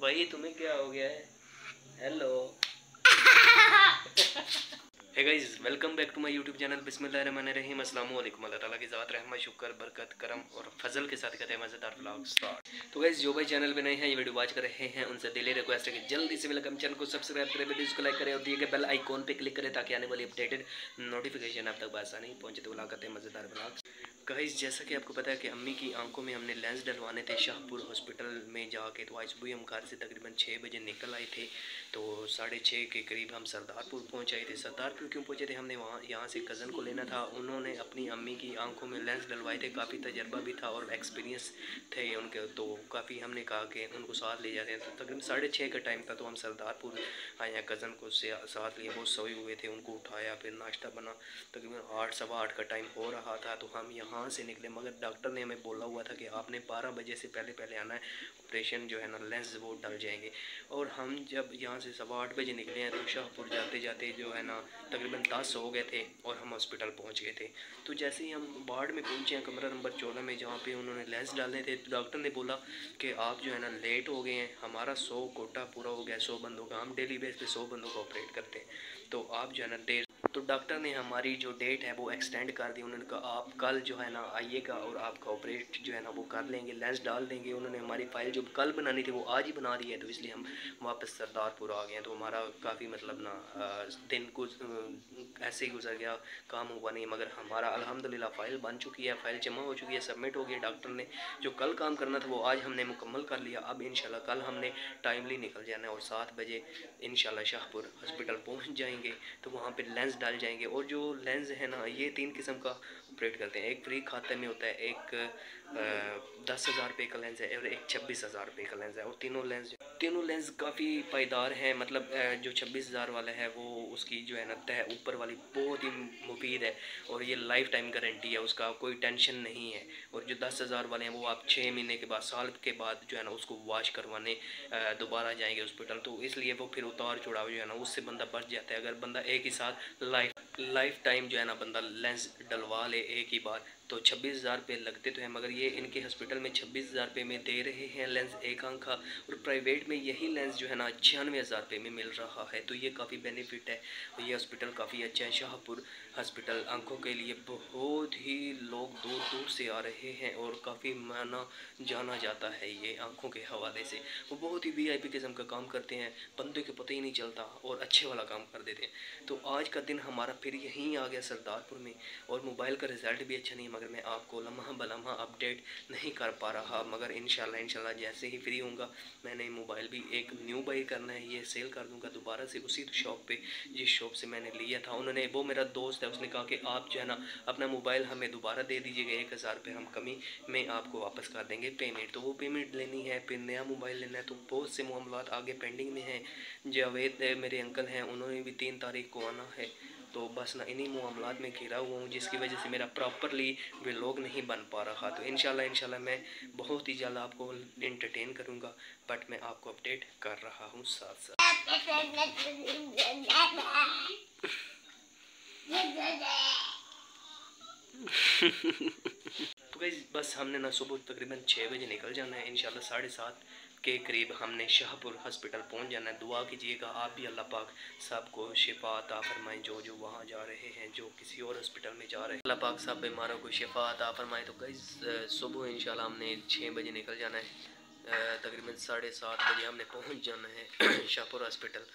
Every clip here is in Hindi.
भाई तुम्हें क्या हो गया है? Hello. Hey guys, welcome back to my YouTube channel बिस्मिल्लाहिर्रहमानिर्रहीम। अस्सलाम वालेकुम। अल्लाह ताला की ज़ात रहमत शुक्र बरकत करम और फजल के साथ कहते हैं मज़ेदार व्लॉग स्टार्ट। तो गाइस, जो भाई चैनल पे नए हैं, ये वीडियो वॉच कर रहे हैं, उनसे दिली रिक्वेस्ट है कि जल्दी से वेलकम चैनल को सब्सक्राइब करें, वीडियोस को लाइक करें और दिए गए बेल आइकॉन पे क्लिक करें ताकि आने वाली अपडेटेड नोटिफिकेशन आप तक आसानी पहुंचे। तो व्लॉग करते हैं मज़ेदार व्लॉग। गाइस, जैसा कि आपको पता है कि अम्मी की आंखों में हमने लेंस डलवाने थे शाहपुर हॉस्पिटल में जाके। तो आज सुबह हम घर से तकरीबन 6 बजे निकल आए थे। तो 6:30 के करीब हम सरदारपुर पहुंच आए थे। सरदारपुर क्यों पहुंचे थे? हमने वहाँ यहाँ से कज़न को लेना था। उन्होंने अपनी अम्मी की आंखों में लेंस डलवाए थे, काफ़ी तजर्बा भी था और एक्सपीरियंस थे उनके। तो काफ़ी हमने कहा कि उनको साथ ले जाते हैं। तो तकरीबन 6:30 का टाइम था। तो हम सरदारपुर आए हैं, कज़न को साथ लिए, बहुत सोए हुए थे, उनको उठाया, फिर नाश्ता बना। तकरीबन 8 सवा 8 का टाइम हो रहा था। तो हम यहाँ से निकले, मगर डॉक्टर ने हमें बोला हुआ था कि आपने 12 बजे से पहले आना है, ऑपरेशन जो है ना लेंस वो डल जाएंगे। और हम जब यहाँ से सवा 8 बजे निकले हैं तो शाहपुर जाते जाते जो है ना तकरीबन 10 हो गए थे और हम हॉस्पिटल पहुँच गए थे। तो जैसे ही हम वार्ड में पहुँचे हैं, कमरा नंबर 14 में, जहाँ पे उन्होंने लेंस डालने थे, तो डॉक्टर ने बोला कि आप जो है ना लेट हो गए हैं, हमारा 100 कोटा पूरा हो गया, 100 बंदों का, हम डेली बेस पे 100 बंदों का ऑपरेट करते हैं, तो आप जो है ना देर। तो डॉक्टर ने हमारी जो डेट है वो एक्सटेंड कर दी। उन्होंने कहा आप कल जो है ना आइएगा और आपका ऑपरेट जो है ना वो कर लेंगे, लेंस डाल देंगे। उन्होंने हमारी फ़ाइल जो कल बनानी थी वो आज ही बना दी है। तो इसलिए हम वापस सरदारपुर आ गए हैं। तो हमारा काफ़ी मतलब ना दिन कुछ ऐसे ही गुजर गया, काम हुआ नहीं, मगर हमारा अल्हम्दुलिल्लाह फ़ाइल बन चुकी है, फ़ाइल जमा हो चुकी है, सबमिट हो गई। डॉक्टर ने जो कल काम करना था वो आज हमने मुकम्मल कर लिया। अब इंशाल्लाह कल हमने टाइमली निकल जाना है और 7 बजे इंशाल्लाह शाहपुर हॉस्पिटल पहुंच जाएंगे। तो वहाँ पे लेंस डाल जाएंगे। और जो लेंस है ना, ये 3 किस्म का ऑपरेट करते हैं। एक फ्री खाते में होता है, एक 10,000 रुपये का लेंस है और एक 26,000 रुपये का लेंस है। और तीनों लेंस काफ़ी पायदार हैं। मतलब जो 26,000 वाला है वो उसकी जो है ना तह ऊपर वाली बहुत ही मुफीद है और ये लाइफ टाइम गारंटी है, उसका कोई टेंशन नहीं है। और जो 10,000 वाले हैं वो आप 6 महीने के बाद, साल के बाद जो है ना उसको वॉश करवाने दोबारा जाएंगे हॉस्पिटल। तो इसलिए वो फिर उतार चढ़ाव जो है ना उससे बंदा बच जाता है। अगर बंदा एक ही साथ लाइफ टाइम जो है ना बंदा लेंस डलवा ले एक ही बार, तो 26,000 रुपये लगते तो हैं, मगर ये इनके हॉस्पिटल में 26,000 रुपये में दे रहे हैं लेंस एक आंख का। और प्राइवेट में यही लेंस जो है ना 96,000 रुपये में मिल रहा है। तो ये काफ़ी बेनिफिट है और ये हॉस्पिटल काफ़ी अच्छा है। शाहपुर हॉस्पिटल आंखों के लिए बहुत ही लोग दूर दूर से आ रहे हैं और काफ़ी माना जाना जाता है ये आंखों के हवाले से। वो बहुत ही VIP किस्म का काम करते हैं, बंदे को पता ही नहीं चलता और अच्छे वाला काम कर देते हैं। तो आज का दिन हमारा फिर यहीं आ गया सरदारपुर में। और मोबाइल का रिज़ल्ट भी अच्छा नहीं, मगर मैं आपको लम्हा बलम्हा अपडेट नहीं कर पा रहा। मगर इंशाल्लाह जैसे ही फ्री होऊंगा, मैंने मोबाइल भी एक न्यू बाई करना है, ये सेल कर दूंगा दोबारा से उसी शॉप पे जिस शॉप से मैंने लिया था। उन्होंने, वो मेरा दोस्त है, उसने कहा कि आप जो है ना अपना मोबाइल हमें दोबारा दे दीजिएगा, 1,000 रुपये हम कमी में आपको वापस कर देंगे पेमेंट। तो वो पेमेंट लेनी है, फिर नया मोबाइल लेना है। तो बहुत से मामलात आगे पेंडिंग में हैं। जावेद मेरे अंकल हैं, उन्होंने भी 3 तारीख को आना है। तो बस ना इन्हीं मामलात में घिरा हुआ हूँ, जिसकी वजह से मेरा प्रॉपरली व्लॉग नहीं बन पा रहा। तो इंशाल्लाह मैं बहुत ही जल्द आपको एंटरटेन करूँगा, बट मैं आपको अपडेट कर रहा हूँ साथ साथ। तो गाइस, बस हमने ना सुबह तकरीबन 6 बजे निकल जाना है। इंशाल्लाह 7:30 के करीब हमने शाहपुर हॉस्पिटल पहुंच जाना है। दुआ कीजिएगा आप भी, अल्लाह पाक सबको शिफा अता फरमाए, जो वहाँ जा रहे हैं, जो किसी और हॉस्पिटल में जा रहे हैं, अल्लाह पाक सब बीमारों को शिफा अता फरमाए। तो गाइस, सुबह इंशाल्लाह हमने 6 बजे निकल जाना है। तकरीबन 7:30 बजे हमने पहुँच जाना है शाहपुर हॉस्पिटल।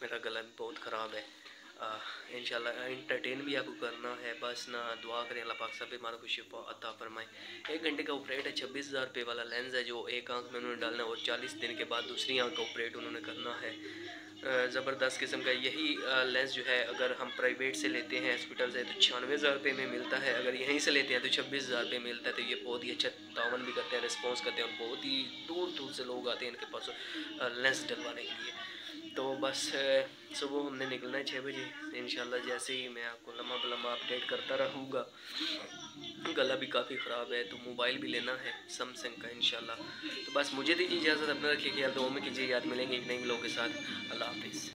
मेरा गला भी बहुत ख़राब है। इंशाल्लाह एंटरटेन भी आपको करना है। बस ना दुआ करें अल्लाह पाक सब बीमारों को शिफा अता फरमाए। 1 घंटे का ऑपरेट है। 26,000 रुपये वाला लेंस है जो एक आंख में उन्होंने डालना है और 40 दिन के बाद दूसरी आंख का ऑपरेट उन्होंने करना है। ज़बरदस्त किस्म का यही लेंस जो है अगर हम प्राइवेट से लेते हैं हॉस्पिटल से तो 96,000 रुपये में मिलता है। अगर यहीं से लेते हैं तो 26,000 रुपये मिलता है। तो ये बहुत ही अच्छा तावन भी करते हैं, रिस्पॉन्स करते हैं और बहुत ही दूर दूर से लोग आते हैं इनके पास लेंस डलवाने के लिए। तो बस सुबह हमने निकलना है 6 बजे। इंशाल्लाह जैसे ही मैं आपको लम्हा बलम्हा अपडेट करता रहूँगा। गला भी काफ़ी ख़राब है तो मोबाइल भी लेना है सैमसंग का इंशाल्लाह। तो बस मुझे दीजिए इजाज़त, अपना रखिए ख्याल, दुआ में कीजिए, याद मिलेंगे एक नई व्लॉग के साथ। अल्लाह हाफिज़।